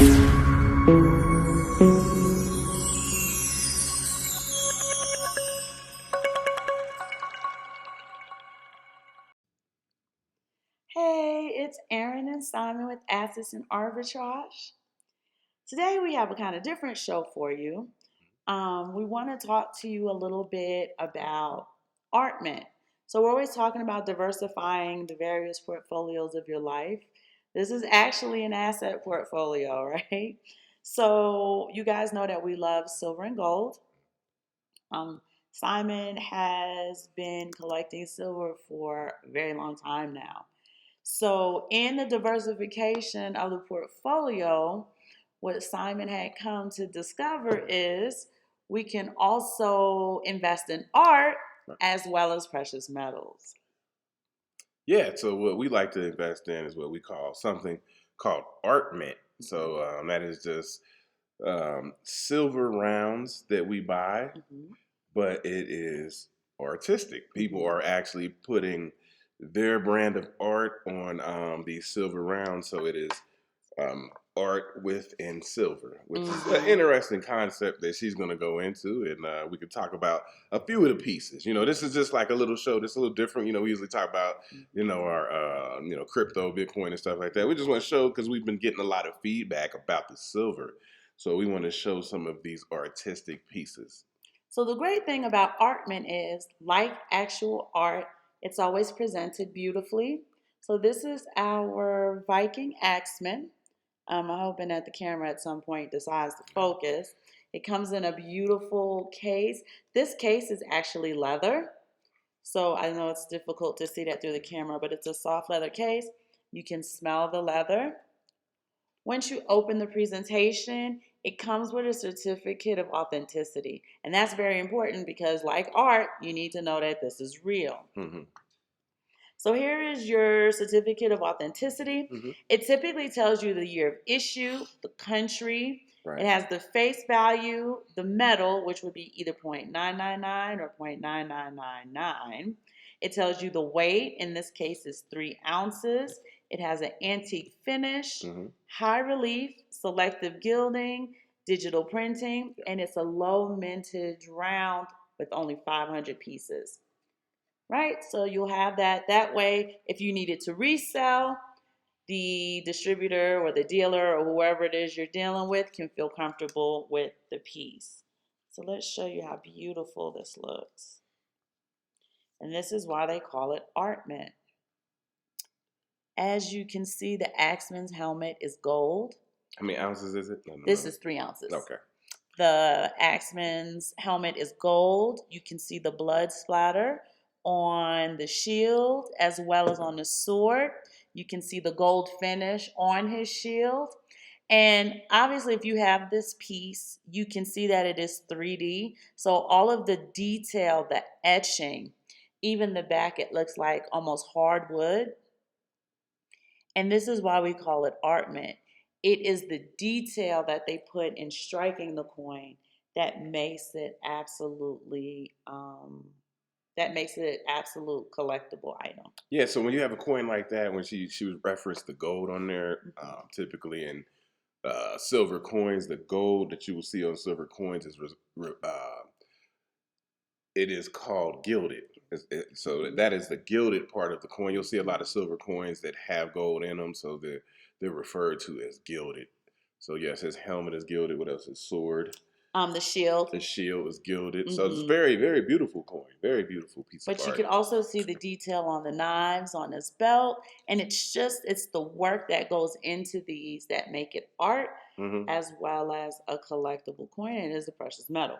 Hey, it's Aaron and Simon with Assets and Arbitrage. Today we have a kind of different show for you. We want to talk to you a little bit about ArtMint. So we're always talking about diversifying the various portfolios of your life. This is actually an asset portfolio, right? So you guys know that we love silver and gold. Um, Simon has been collecting silver for a very long time now. So, in the diversification of the portfolio, what Simon had come to discover is we can also invest in art as well as precious metals. Yeah, so what we like to invest in is what we call something called ArtMint. So that is just silver rounds that we buy, but it is artistic. People are actually putting their brand of art on these silver rounds, so it is art within silver, which is an interesting concept that she's going to go into, and we could talk about a few of the pieces. You know, this is just like a little show. This is a little different. You know, we usually talk about our crypto, Bitcoin, and stuff like that. We just want to show because we've been getting a lot of feedback about the silver, so we want to show some of these artistic pieces. So the great thing about ArtMint is, like actual art, it's always presented beautifully. So this is our Viking Axeman. I'm hoping that the camera at some point decides to focus. It comes in a beautiful case. This case is actually leather. So I know it's difficult to see that through the camera, but it's a soft leather case. You can smell the leather. Once you open the presentation, it comes with a certificate of authenticity. And that's very important because, like art, you need to know that this is real. Mm-hmm. So here is your certificate of authenticity. It typically tells you the year of issue, the country. Right. It has the face value, the metal, which would be either 0.999 or 0.9999. It tells you the weight. In this case, is 3 ounces. It has an antique finish, high relief, selective gilding, digital printing, and it's a low mintage round with only 500 pieces. Right? So you'll have that. That way, if you needed to resell, the distributor or the dealer or whoever it is you're dealing with can feel comfortable with the piece. So let's show you how beautiful this looks. And this is why they call it ArtMint. As you can see, the Axeman's helmet is gold. How many ounces is it? This is 3 ounces. Okay. The Axeman's helmet is gold. You can see the blood splatter on the shield as well as on the sword. You can see the gold finish on his shield. And obviously, if you have this piece, you can see that it is 3D. So all of the detail, the etching, even the back, it looks like almost hardwood. And this is why we call it ArtMint. It is the detail that they put in striking the coin that makes it absolutely absolute collectible item. Yeah, so when you have a coin like that, when she would reference the gold on there, typically in silver coins, the gold that you will see on silver coins is it is called gilded. So that is the gilded part of the coin. You'll see a lot of silver coins that have gold in them, so they're referred to as gilded. So yes, his helmet is gilded. What else? His sword. The shield. The shield is gilded. So it's very, very beautiful coin. Very beautiful piece of art. But you can also see the detail on the knives, on his belt. And it's the work that goes into these that make it art as well as a collectible coin. And it is a precious metal.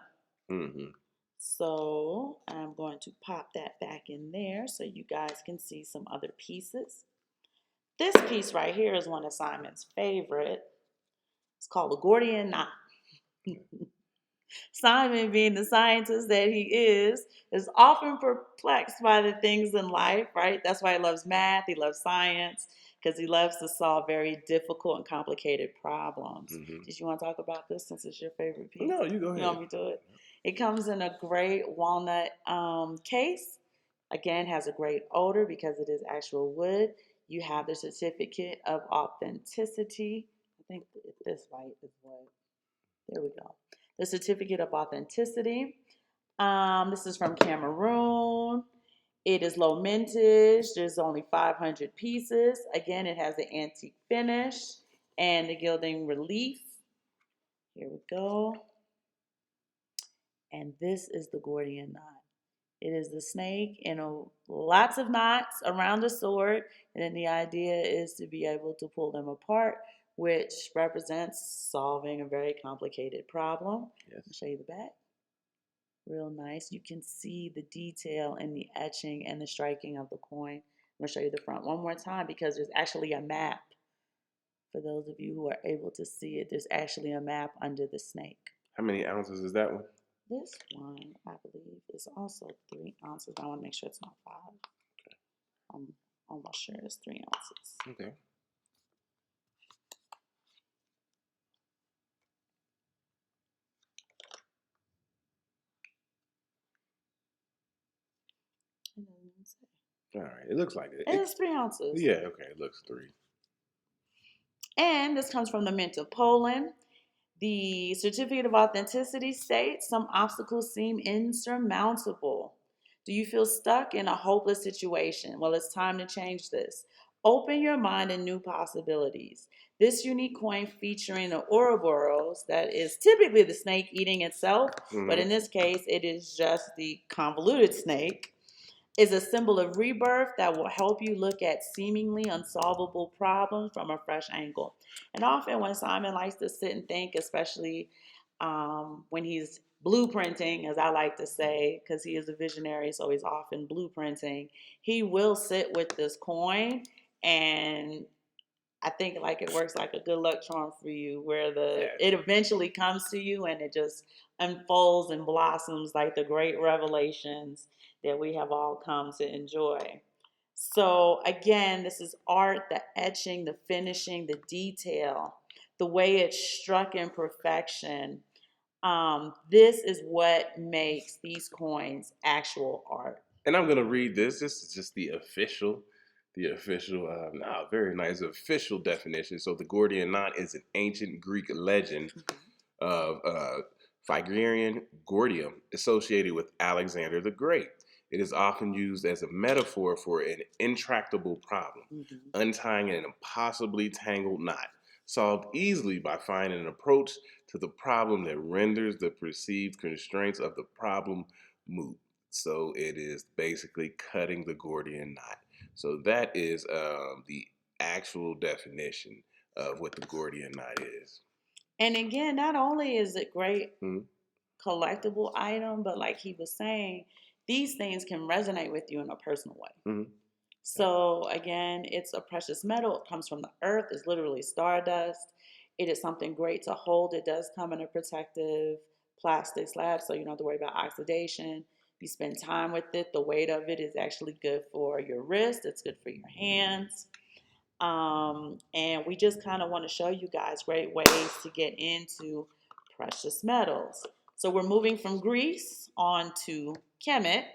So I'm going to pop that back in there so you guys can see some other pieces. This piece right here is one of Simon's favorite. It's called the Gordian Knot. Simon, being the scientist that he is often perplexed by the things in life, right? That's why he loves math, he loves science, because he loves to solve very difficult and complicated problems. Did you want to talk about this since it's your favorite piece? No, you go ahead. You want me to do it? It comes in a great walnut case. Again, has a great odor because it is actual wood. You have the certificate of authenticity. think this light is what. There we go. The certificate of authenticity. This is from Cameroon. It is low mintage. There's only 500 pieces. Again, it has the antique finish and the gilding relief. Here we go. And this is the Gordian knot. It is the snake and lots of knots around the sword. And then the idea is to be able to pull them apart, which represents solving a very complicated problem. Yes. I'll show you the back. Real nice. You can see the detail in the etching and the striking of the coin. I'm going to show you the front one more time because there's actually a map. For those of you who are able to see it, there's actually a map under the snake. How many ounces is that one? This one, I believe, is also 3 ounces. I want to make sure it's not 5. Okay. I'm almost sure it's 3 ounces. Okay. It doesn't even say. All right. It looks like it. It's 3 ounces. Yeah. Okay. It looks 3. And this comes from the Mint of Poland. The certificate of authenticity states some obstacles seem insurmountable. Do you feel stuck in a hopeless situation? Well, it's time to change this. Open your mind to new possibilities. This unique coin featuring the Ouroboros, that is typically the snake eating itself, but in this case, it is just the convoluted snake, is a symbol of rebirth that will help you look at seemingly unsolvable problems from a fresh angle. And often when Simon likes to sit and think, especially when he's blueprinting, as I like to say, because he is a visionary, so he's often blueprinting, he will sit with this coin, and I think like it works like a good luck charm for you, where it eventually comes to you and it just unfolds and blossoms like the great revelations that we have all come to enjoy. So again, this is art, the etching, the finishing, the detail, the way it's struck in perfection. This is what makes these coins actual art. And I'm gonna read this. This is just the official, very nice official definition. So the Gordian knot is an ancient Greek legend of Phrygian Gordium associated with Alexander the Great. It is often used as a metaphor for an intractable problem, untying an impossibly tangled knot, solved easily by finding an approach to the problem that renders the perceived constraints of the problem moot. So it is basically cutting the Gordian knot. So that is the actual definition of what the Gordian knot is. And again, not only is it great collectible item, but like he was saying, these things can resonate with you in a personal way. So again, it's a precious metal. It comes from the earth. It's literally stardust. It is something great to hold. It does come in a protective plastic slab, so you don't have to worry about oxidation. You spend time with it. The weight of it is actually good for your wrist. It's good for your hands. And we just kind of want to show you guys great ways to get into precious metals. So we're moving from Greece on to Kemet.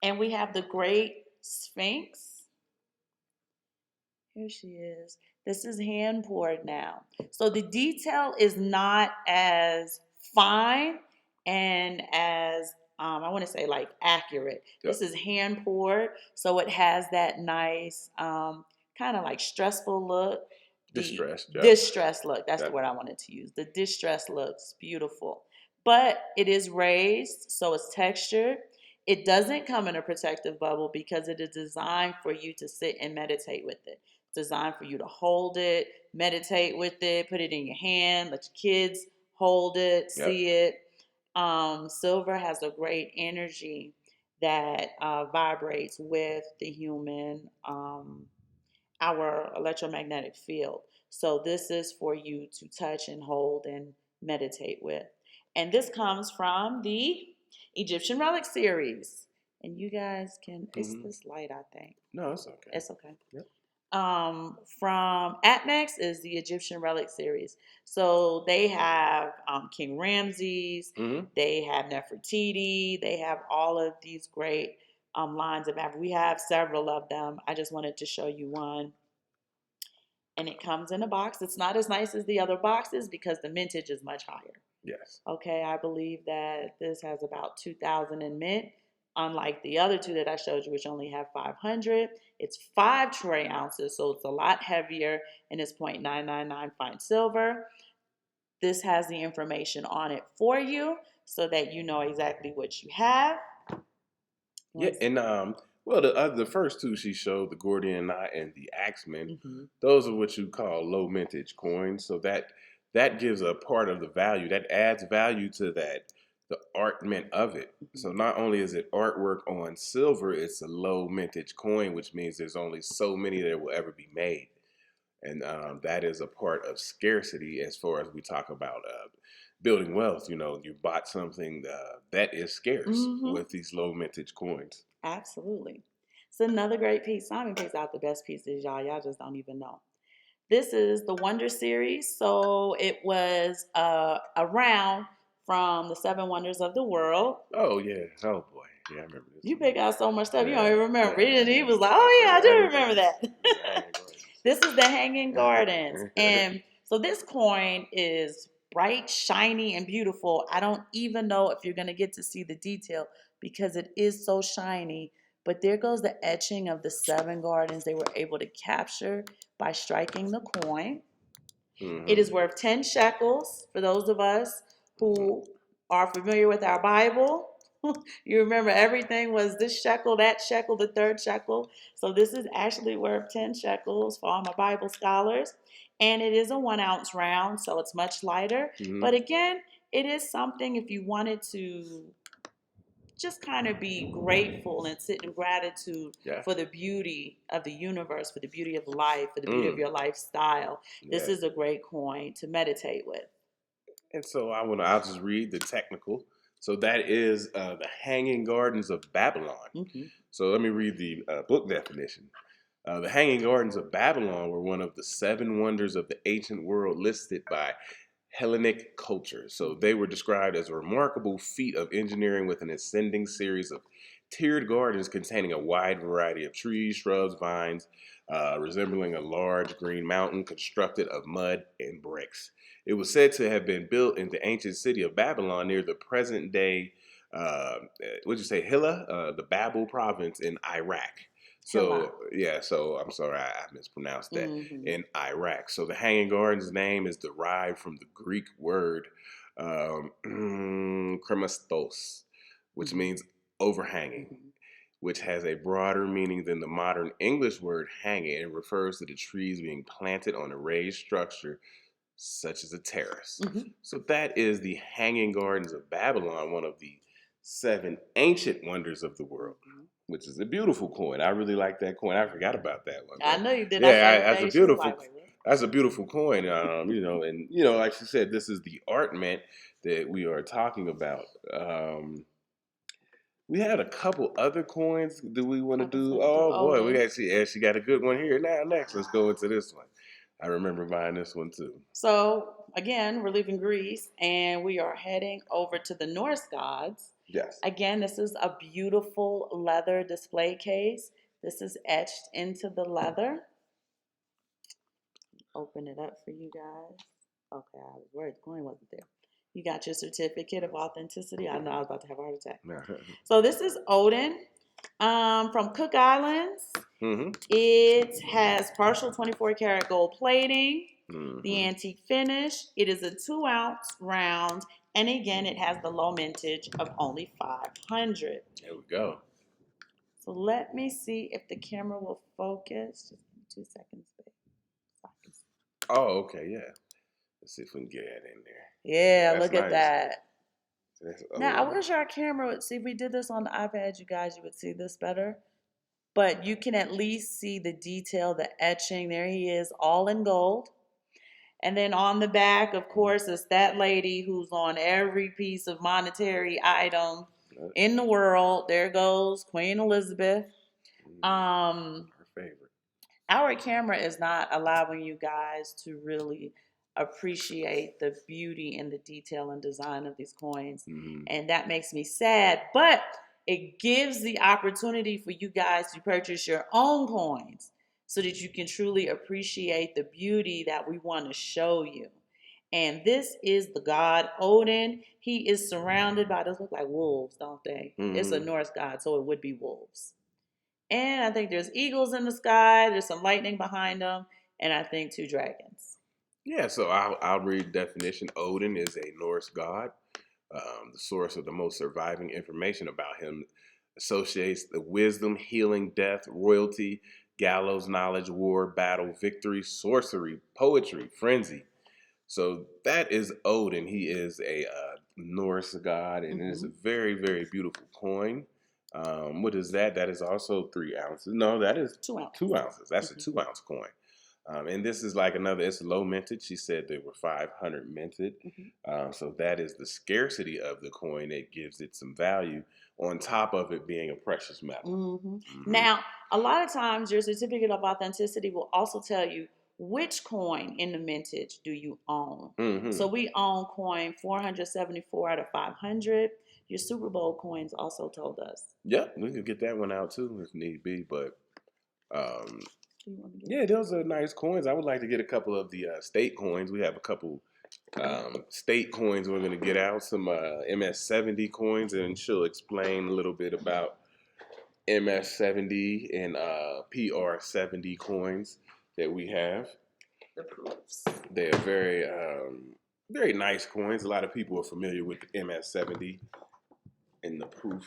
And we have the Great Sphinx. Here she is. This is hand poured now. So the detail is not as fine and as, I want to say like accurate. Yep. This is hand poured. So it has that nice kind of like stressful look. Distress look. That's the word I wanted to use. The distress looks beautiful. But it is raised, so it's textured. It doesn't come in a protective bubble because it is designed for you to sit and meditate with it. It's designed for you to hold it, meditate with it, put it in your hand, let your kids hold it, see it. Silver has a great energy that vibrates with the human, our electromagnetic field. So this is for you to touch and hold and meditate with. And this comes from the Egyptian Relic series. And you guys can, it's this light, I think. No, it's okay. It's okay. Yep. From ArtMint is the Egyptian Relic series. So they have King Ramses, they have Nefertiti, they have all of these great lines of Africa. We have several of them. I just wanted to show you one. and it comes in a box. It's not as nice as the other boxes because the mintage is much higher. Yes. Okay, I believe that this has about 2,000 in mint, unlike the other two that I showed you, which only have 500. It's 5 troy ounces, so it's a lot heavier, and it's 0.999 fine silver. This has the information on it for you so that you know exactly what you have. Yeah, and well, the first two she showed, the Gordian Knot and the Axeman, Mm-hmm. those are what you call low mintage coins. So that gives a part of the value. That adds value to the art mint of it. Mm-hmm. So not only is it artwork on silver, it's a low mintage coin, which means there's only so many that will ever be made. And that is a part of scarcity as far as we talk about building wealth. You know, you bought something that is scarce with these low mintage coins. Absolutely. It's another great piece. Simon picks out the best pieces, y'all. Y'all just don't even know. This is the Wonder Series. So it was around from the 7 Wonders of the World. Oh, yeah. Oh, boy. Yeah, I remember this. You pick out so much stuff, you don't even remember. Yeah. And he was like, oh, yeah, I do remember that. This is the Hanging Gardens. And so this coin is bright, shiny, and beautiful. I don't even know if you're going to get to see the detail because it is so shiny. But there goes the etching of the 7 gardens they were able to capture by striking the coin. It is worth 10 shekels for those of us who are familiar with our Bible. You remember everything was this shekel, that shekel, the third shekel. So this is actually worth 10 shekels for all my Bible scholars. And it is a 1 ounce round, so it's much lighter. But again, it is something if you wanted to just kind of be grateful and sit in gratitude for the beauty of the universe, for the beauty of life, for the beauty of your lifestyle. This is a great coin to meditate with. And so I'll just read the technical. So that is the Hanging Gardens of Babylon. So let me read the book definition. The Hanging Gardens of Babylon were one of the 7 wonders of the ancient world listed by Hellenic culture. So they were described as a remarkable feat of engineering with an ascending series of tiered gardens containing a wide variety of trees, shrubs, vines, resembling a large green mountain constructed of mud and bricks. It was said to have been built in the ancient city of Babylon near the present day, what'd you say, Hilla, the Babel province in Iraq. So, yeah, so I'm sorry, I mispronounced that, in Iraq. So the Hanging Gardens name is derived from the Greek word kremastos, which means overhanging, which has a broader meaning than the modern English word hanging. It refers to the trees being planted on a raised structure, such as a terrace. So that is the Hanging Gardens of Babylon, one of the 7 ancient wonders of the world, which is a beautiful coin. I really like that coin. I forgot about that one. I know you did. Yeah, that's a beautiful coin. You know, and you know, like she said, this is the art mint that we are talking about. We had a couple other coins. Do we want to do? Oh boy, we actually got a good one here. Now, next, let's go into this one. I remember buying this one too. So again, we're leaving Greece and we are heading over to the Norse gods. Yes. Again, this is a beautiful leather display case. This is etched into the leather. Open it up for you guys. Okay, I was worried the coin wasn't there. You got your certificate of authenticity. I know I was about to have a heart attack. So this is Odin from Cook Islands. It has partial 24 karat gold plating, the antique finish. It is a 2 ounce round. And again, it has the low mintage of only 500. There we go. So let me see if the camera will focus. Just 2 seconds, babe. Oh, okay, yeah. Let's see if we can get that in there. Yeah, look at that. Now, I wish our camera would see. If we did this on the iPad, you guys, you would see this better. But you can at least see the detail, the etching. There he is, all in gold. And then on the back, of course, is that lady who's on every piece of monetary item in the world. There goes Queen Elizabeth. Her favorite. Our camera is not allowing you guys to really appreciate the beauty and the detail and design of these coins. And that makes me sad. But it gives the opportunity for you guys to purchase your own coins. so that you can truly appreciate the beauty that we want to show you. And this is the god Odin. He is surrounded by, those look like wolves, don't they? It's a Norse god, so it would be wolves. And I think there's eagles in the sky. There's some lightning behind them. And I think 2 dragons. Yeah, so I'll read the definition. Odin is a Norse god. The source of the most surviving information about him associates the wisdom, healing, death, royalty, gallows, knowledge, war, battle, victory, sorcery, poetry, frenzy. So that is Odin. He is a Norse god, and it is a very, very beautiful coin. What is that? That is also 3 ounces. No, that is 2 ounces. 2 ounces. That's a 2-ounce coin. And this is like another, it's low minted. She said there were 500 minted. So that is the scarcity of the coin that gives it some value on top of it being a precious metal. Now, a lot of times your certificate of authenticity will also tell you which coin in the mintage do you own. So we own coin 474 out of 500. Your Super Bowl coins also told us. Yep, we could get that one out too if need be. But yeah, those are nice coins. I would like to get a couple of the state coins. We have a couple state coins we're going to get out. Some MS70 coins, and she'll explain a little bit about MS70 and PR70 coins that we have. The proofs. They are very, very nice coins. A lot of people are familiar with the MS70 and the proof.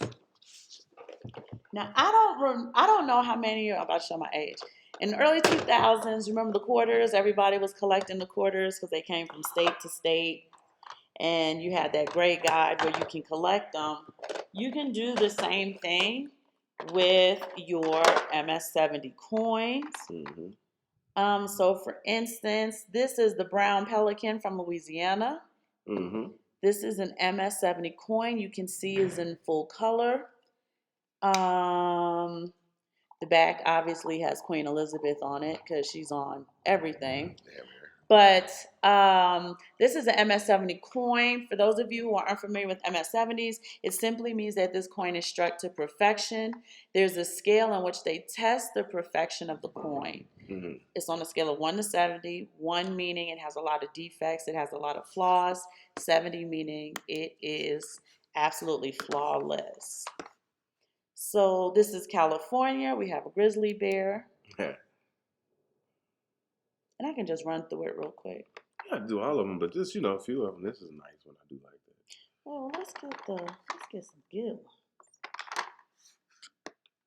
Now, I don't know how many, I'm about to show my age. In the early 2000s, remember the quarters? Everybody was collecting the quarters because they came from state to state. And you had that great guide where you can collect them. You can do the same thing with your MS70 coins. So for instance, this is the brown pelican from Louisiana. This is an MS70 coin. You can see is in full color. The back obviously has Queen Elizabeth on it because she's on everything. But this is an MS70 coin. For those of you who are unfamiliar with MS70s, it simply means that this coin is struck to perfection. There's a scale in which they test the perfection of the coin. It's on a scale of 1 to 70. 1 meaning it has a lot of defects, it has a lot of flaws. 70 meaning it is absolutely flawless. So this is California. We have a grizzly bear. And I can just run through it real quick. I do all of them, but just, a few of them. This is a nice one. I do like that. Oh, let's get some good ones.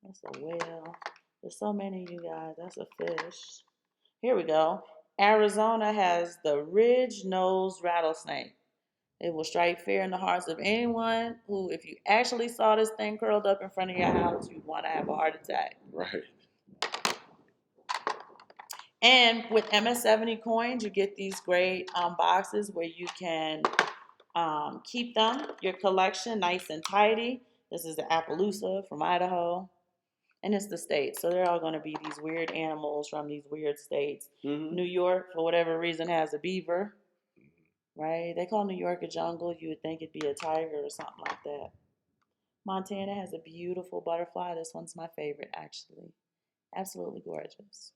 That's a whale. There's so many, you guys. That's a fish. Here we go. Arizona has the ridge-nosed rattlesnake. It will strike fear in the hearts of anyone who, if you actually saw this thing curled up in front of your house, you'd want to have a heart attack. Right. And with MS70 coins, you get these great boxes where you can keep them, your collection, nice and tidy. This is the Appaloosa from Idaho. And it's the states. So they're all going to be these weird animals from these weird states. New York, for whatever reason, has a beaver. Right? They call New York a jungle. You would think it'd be a tiger or something like that. Montana has a beautiful butterfly. This one's my favorite, actually. Absolutely gorgeous.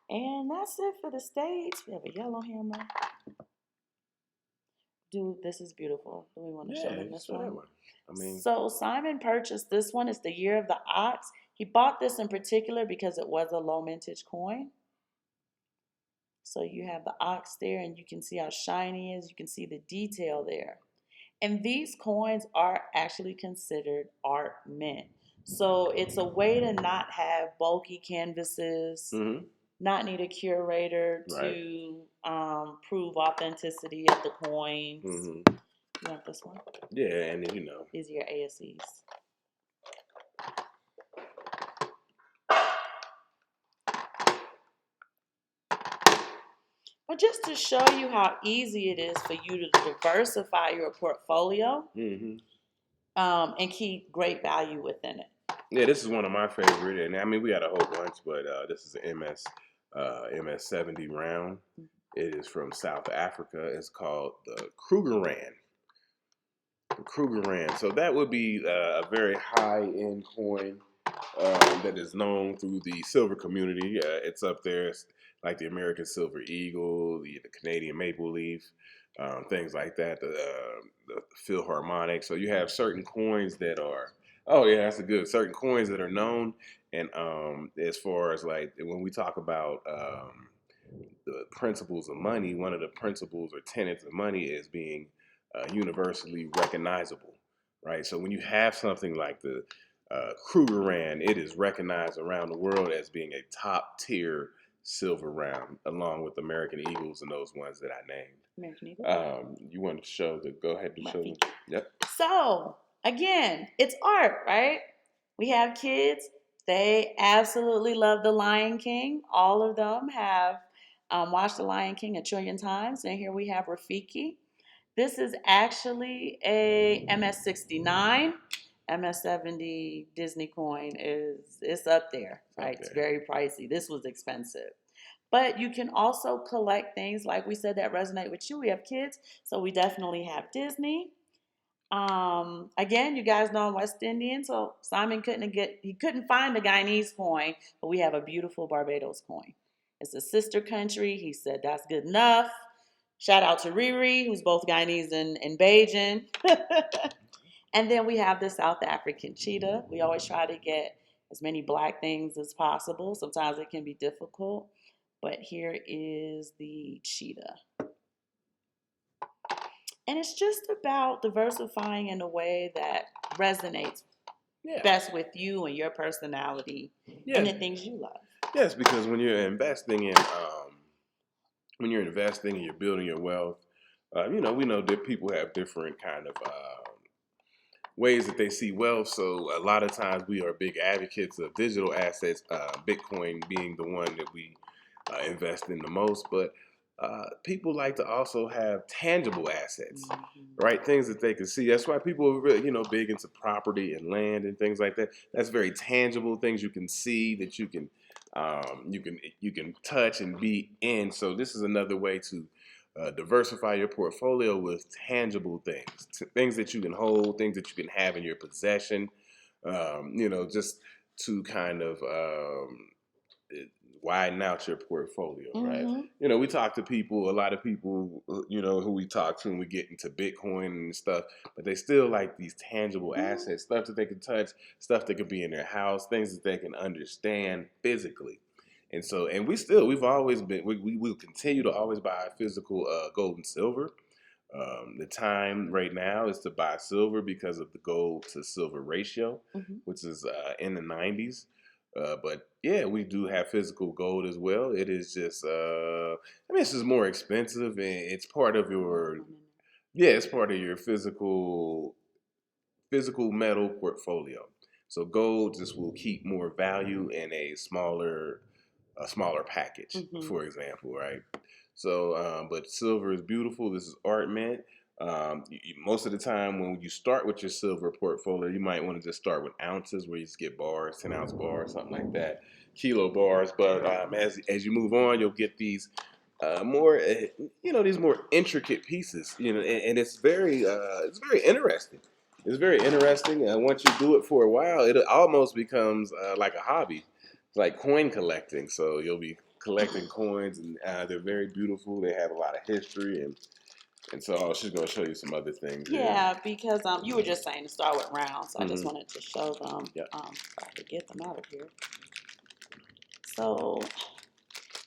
And that's it for the states. We have a yellow hammer. Dude, this is beautiful. Do we want to show them this one? So Simon purchased this one. It's the Year of the Ox. He bought this in particular because it was a low mintage coin. So you have the ox there, and you can see how shiny it is. You can see the detail there. And these coins are actually considered ArtMint. So it's a way to not have bulky canvases, not need a curator to prove authenticity of the coins. You want this one? Yeah, and These are your ASEs. But just to show you how easy it is for you to diversify your portfolio and keep great value within it. Yeah, this is one of my favorite, and I mean we got a whole bunch, but this is an MS70 round. It is from South Africa. It's called the Krugerrand. So that would be a very high-end coin. that is known through the silver community. It's up there. It's like the American Silver Eagle, the Canadian Maple Leaf, things like that, the Philharmonic. So you have certain coins that are, oh yeah, that's a good, certain coins that are known. And as far as like when we talk about the principles of money, one of the principles or tenets of money is being universally recognizable, right? So when you have something like the Krugerrand, it is recognized around the world as being a top tier silver round, along with American Eagles and those ones that I named. American Eagle. You want to show the? Go ahead and show them. Yep. So again, it's art, right? We have kids. They absolutely love The Lion King. All of them have watched The Lion King a trillion times. And here we have Rafiki. This is actually a MS-69. MS-70 Disney coin it's up there, right? It's very pricey. This was expensive. But you can also collect things like we said that resonate with you. We have kids, so we definitely have Disney. Again, you guys know I'm West Indian, so Simon couldn't find the Guyanese coin, but we have a beautiful Barbados coin. It's a sister country. He said that's good enough. Shout out to Riri, who's both Guyanese and Bajan. And then we have the South African cheetah. We always try to get as many black things as possible. Sometimes it can be difficult, but here is the cheetah. And it's just about diversifying in a way that resonates best with you and your personality and the things you love. Yes, because when you're investing and you're building your wealth, we know that people have different kind of ways that they see wealth. So a lot of times we are big advocates of digital assets, Bitcoin being the one that we invest in the most. But people like to also have tangible assets, right? Things that they can see. That's why people are really, big into property and land and things like that. That's very tangible things you can see, that you can touch and be in. So this is another way to diversify your portfolio with tangible things, things that you can hold, things that you can have in your possession. Just to kind of widen out your portfolio, right? We talk to people, a lot of people, who we talk to and we get into Bitcoin and stuff, but they still like these tangible assets, stuff that they can touch, stuff that could be in their house, things that they can understand physically. And so, and we've always been, we will continue to always buy physical gold and silver. The time right now is to buy silver because of the gold to silver ratio, which is in the 90s. But yeah, we do have physical gold as well. It is just, it's just more expensive, and it's part of your, it's part of your physical metal portfolio. So gold just will keep more value in a smaller package, for example, right? So, but silver is beautiful. This is ArtMint. Most of the time when you start with your silver portfolio, you might want to just start with ounces, where you just get bars, 10-ounce bars, something like that, kilo bars. But as you move on, you'll get these more, these more intricate pieces, and it's very interesting. It's very interesting. Once you do it for a while, it almost becomes like a hobby. It's like coin collecting. So you'll be collecting coins, and they're very beautiful. They have a lot of history, and so I was just going to show you some other things. Yeah, because you were just saying to start with rounds, so I just wanted to show them. Yep. So I could get them out of here. So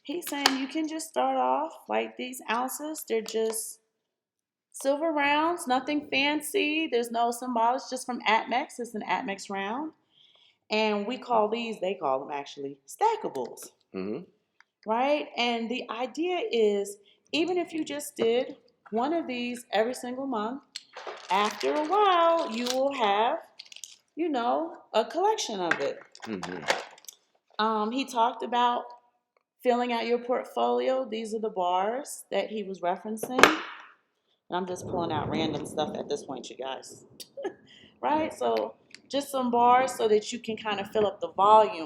he's saying you can just start off like these ounces. They're just silver rounds, nothing fancy. There's no symbolics, just from AtMex. It's an AtMex round. And they call them actually stackables. Right? And the idea is, even if you just did one of these every single month, after a while, you will have, a collection of it. He talked about filling out your portfolio. These are the bars that he was referencing. And I'm just pulling out random stuff at this point, you guys. Right? So just some bars so that you can kind of fill up the volume.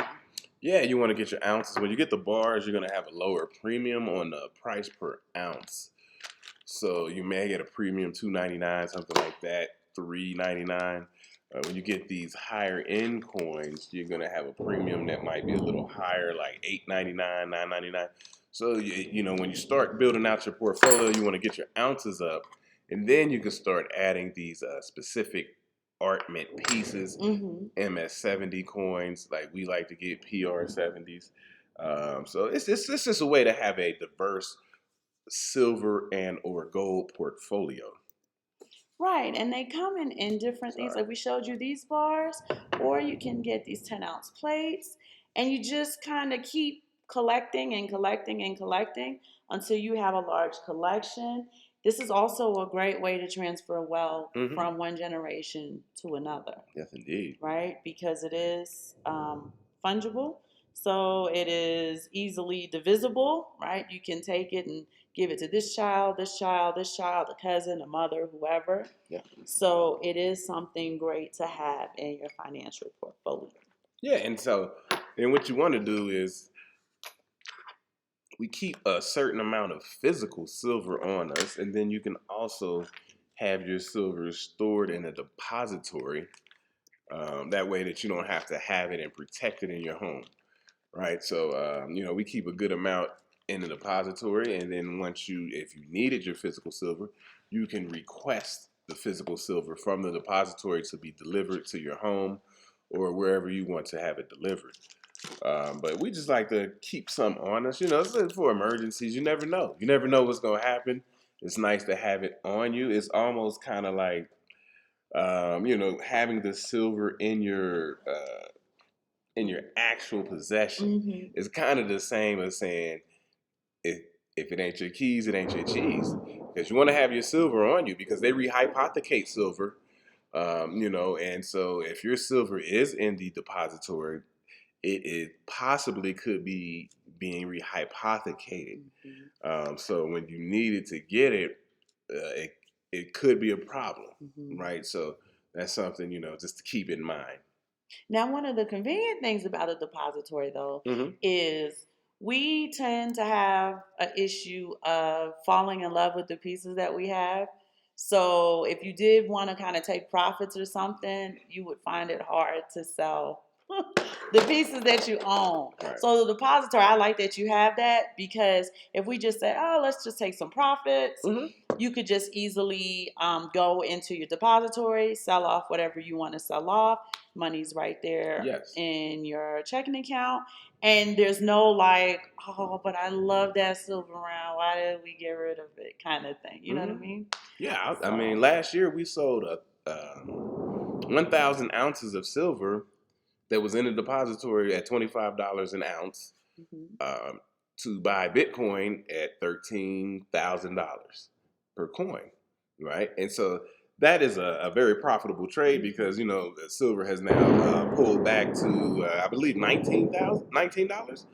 Yeah, you want to get your ounces. When you get the bars, you're going to have a lower premium on the price per ounce. So you may get a premium $2.99, something like that, $3.99. When you get these higher end coins, you're gonna have a premium that might be a little higher, like $8.99, $9.99. So when you start building out your portfolio, you want to get your ounces up, and then you can start adding these specific ArtMint pieces, MS70 coins. Like we like to get PR70s. So it's just a way to have a diverse silver and or gold portfolio. Right, and they come in different things. Like we showed you these bars, or you can get these 10-ounce plates, and you just kind of keep collecting and collecting and collecting until you have a large collection. This is also a great way to transfer wealth from one generation to another. Yes, indeed. Right, because it is fungible, so it is easily divisible. Right, you can take it and give it to this child, this child, this child, a cousin, a mother, whoever. Yeah. So it is something great to have in your financial portfolio. Yeah, and what you want to do is we keep a certain amount of physical silver on us, and then you can also have your silver stored in a depository. That way that you don't have to have it and protect it in your home, right? So, we keep a good amount in the depository, and then if you needed your physical silver, you can request the physical silver from the depository to be delivered to your home or wherever you want to have it delivered. But we just like to keep some on us, it's for emergencies. You never know. You never know what's going to happen. It's nice to have it on you. It's almost kind of like, having the silver in your actual possession is kind of the same as saying, if it ain't your keys, it ain't your cheese. Because you want to have your silver on you because they rehypothecate silver, and so if your silver is in the depository, it possibly could be being rehypothecated. So when you needed to get it, it could be a problem, right? So that's something, just to keep in mind. Now, one of the convenient things about a depository, though, is we tend to have an issue of falling in love with the pieces that we have. So if you did want to kind of take profits or something, you would find it hard to sell the pieces that you own. Right. So the depository, I like that you have that, because if we just say, oh, let's just take some profits, you could just easily go into your depository, sell off whatever you want to sell off. Money's right there in your checking account. And there's no like, oh, but I love that silver round. Why did we get rid of it kind of thing? You know what I mean? Yeah. I mean, last year we sold 1,000 ounces of silver that was in the depository at $25 an ounce to buy Bitcoin at $13,000 per coin, right? And so that is a very profitable trade because, silver has now pulled back to, I believe, $19, $19,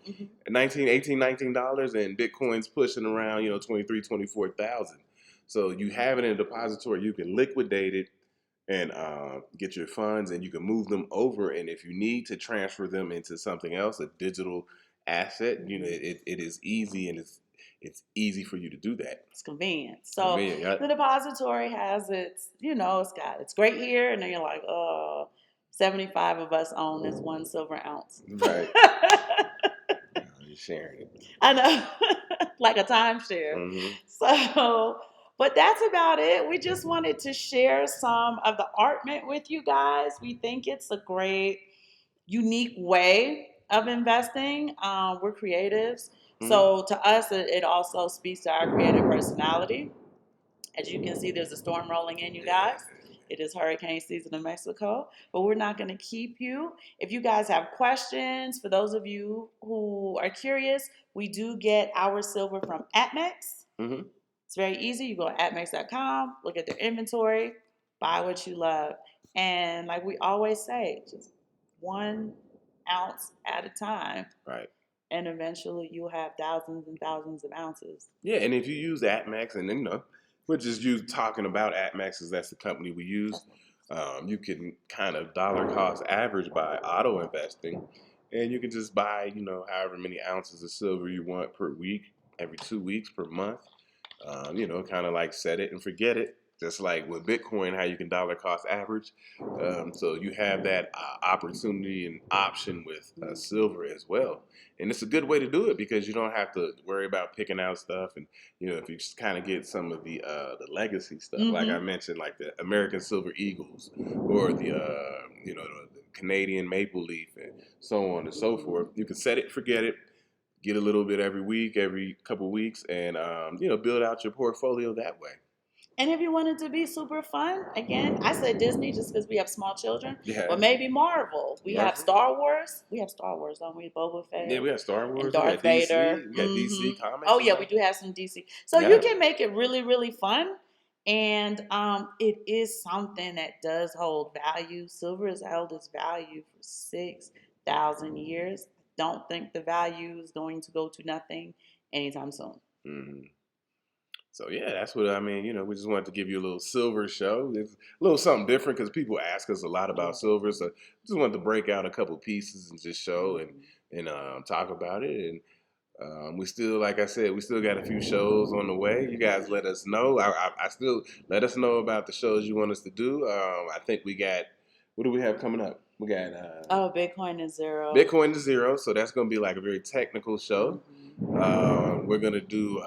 $19 and Bitcoin's pushing around, 23, 24,000. So you have it in a depository, you can liquidate it and get your funds, and you can move them over. And if you need to transfer them into something else, a digital asset, it is easy, and it's easy for you to do that. It's convenient. So the depository has its, it's great here, and then you're like, oh, 75 of us own this one silver ounce. Right. You're sharing it. I know, like a timeshare. So. But that's about it. We just wanted to share some of the ArtMint with you guys. We think it's a great, unique way of investing. We're creatives. So to us, it also speaks to our creative personality. As you can see, there's a storm rolling in, you guys. It is hurricane season in Mexico, but we're not going to keep you. If you guys have questions, for those of you who are curious, we do get our silver from AtMex. It's very easy. You go to atmex.com, look at their inventory, buy what you love. And like we always say, just 1 ounce at a time. Right. And eventually you'll have thousands and thousands of ounces. Yeah, and if you use AtMex, and then, we're just talking about AtMex because that's the company we use. You can kind of dollar cost average by auto investing. And you can just buy, however many ounces of silver you want per week, every 2 weeks, per month. Kind of like set it and forget it. Just like with Bitcoin, how you can dollar cost average. So you have that opportunity and option with silver as well. And it's a good way to do it because you don't have to worry about picking out stuff. And, if you just kind of get some of the legacy stuff, like I mentioned, like the American Silver Eagles or the Canadian Maple Leaf and so on and so forth, you can set it, forget it, get a little bit every week, every couple weeks, and build out your portfolio that way. And if you wanted to be super fun, again, I said Disney just because we have small children, Yeah. but maybe Marvel. We have Star Wars. We have Star Wars, don't we? Boba Fett. Yeah, we have Star Wars. And Darth Vader. We got DC comics. Oh yeah, we do have some DC. So you can make it really, really fun. And it is something that does hold value. Silver has held its value for 6,000 years. Don't think the value is going to go to nothing anytime soon. Mm-hmm. So yeah, that's what I mean. We just wanted to give you a little silver show. It's a little something different because people ask us a lot about silver. So just wanted to break out a couple pieces and just show and talk about it. And we still, like I said, we still got a few shows on the way. You guys let us know. I still let us know about the shows you want us to do. I think we got, what do we have coming up? We got Bitcoin is zero. Bitcoin is zero. So that's going to be like a very technical show. We're going to do.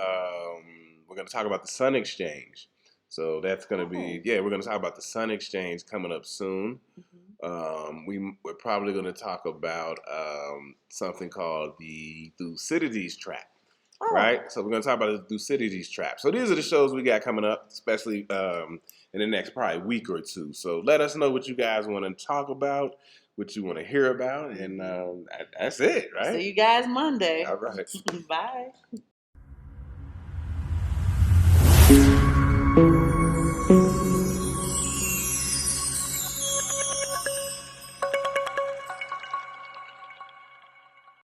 We're going to talk about the Sun Exchange. So that's going to be, we're going to talk about the Sun Exchange coming up soon. We're probably going to talk about something called the Thucydides trap, right? So we're going to talk about the Thucydides trap. So these are the shows we got coming up, especially in the next probably week or two. So let us know what you guys want to talk about, what you want to hear about, and that's it, right? See you guys Monday. All right. Bye.